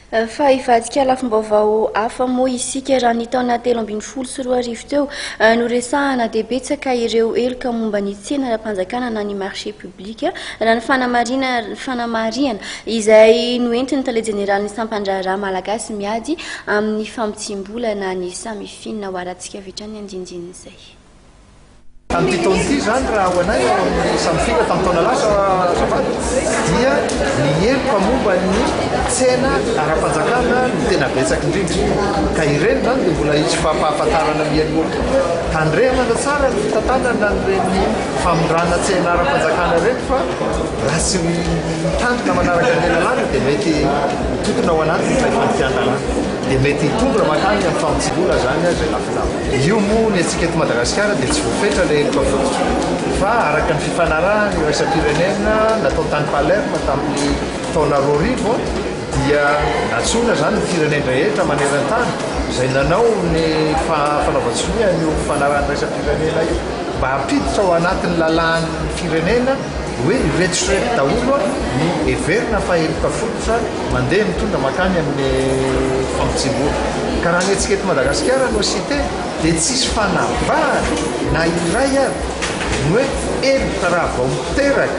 Fa ivadika lafim-baovao hafa moa isika raha ny taona 2024 teo no resahana dia betsaka ireo heloka momba ny tsena ara-panjakana na ny marché public na ny fanamariana izay noentiny tale generalny sampandraraha malagasy miady amin'ny famitsim-bola na ny samifinina ho arantsika avy hatrany andinindin'izay. Tamin'ity taona ity zany raha ho anay ao amin'ny samifina tamin'ny taona lasa zafady dia ny heloka momba ny tsena ara-panjakana no tena betsaka indrindra ka ireny zany dia mbola hisy fampahafantarana mialoha tandremana tsara ny fitantanana nyreny famondrana tsena ara-panjakana ireny fa raha tsy mitandrina manaraka ny lalàna dia mety tokona ao anatiny ilay famitian-lalàna dia mety tonga makany amin'ny famitsim-bola zany zay lafilafy. Io moa ny antsika eto Madagasikara dia tsy voafetra ilay heloka fototra fa araka ny fifanarahana iraisam-pirenena natao tany Palerme tamin'ny taona 2000 dia natsoina zany ny firenena rehetra maneran-tany izay nanao ny fanaovan-tsonia io fifanarahana iraisam-pirenena io mba hampiditra ao anatin'ny lalàn'ny firenena hoe iretsireto daholo ny heverina fa heloka fototra mandeha mitondra makany amin'ny famitsim-bola ka raha ny antsika eto Madagasikara no cité dia tsisy fanavahana na iray ary ny hoe heloka raha vao miteraka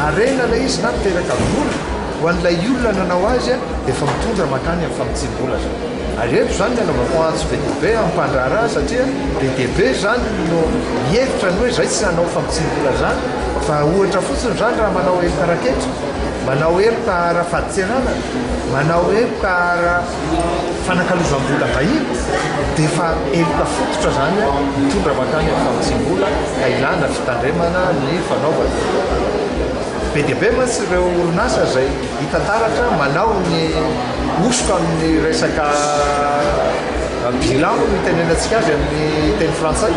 arena ilay izy na miteraka vola ho an'ilay olona nanao azy dia efa mitondra makany amin'ny famitsim-bola zany. Ary eto zany ny anaovako antso be diabe amin'ny mpandraharaha satria be diabe zany no mihevitra ny hoe zay tsy nanao famitsim-bola zany fa ohatra fotsiny zany raha manao heloka raketra, manao heloka ara-faditsenana, manao heloka ara-fanakalozam-bola vahiny dia efa heloka fototra zany mitondra makany amin'ny famitsim-bola ka ilana fitandremana ny fanaovana. Be diabe mantsy ireo orinasa izay hitantaratra manao ny osoka amin'ny resaka bilan no tenenantsika azy amin'ny teny frantsay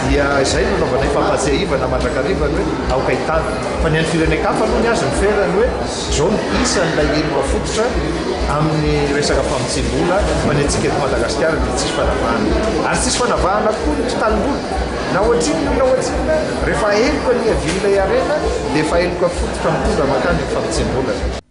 dia izay no naovanay fampatsiahivana mandrakarivany hoe aoka hitany fa ny an'ny firenekafa aloha ny azy ny ferany hoe zao no isan'ilay heloka fototra amin'ny resaka famitsim-bola fa ny antsika eto Madagasikara dia tsisy fanavahana ary tsisy fanavahana koa ny totalim-bola na ohatrinona rehefa heloka ny avian'ilay arena dia efa heloka fototra mitondra makany ny famitsim-bola.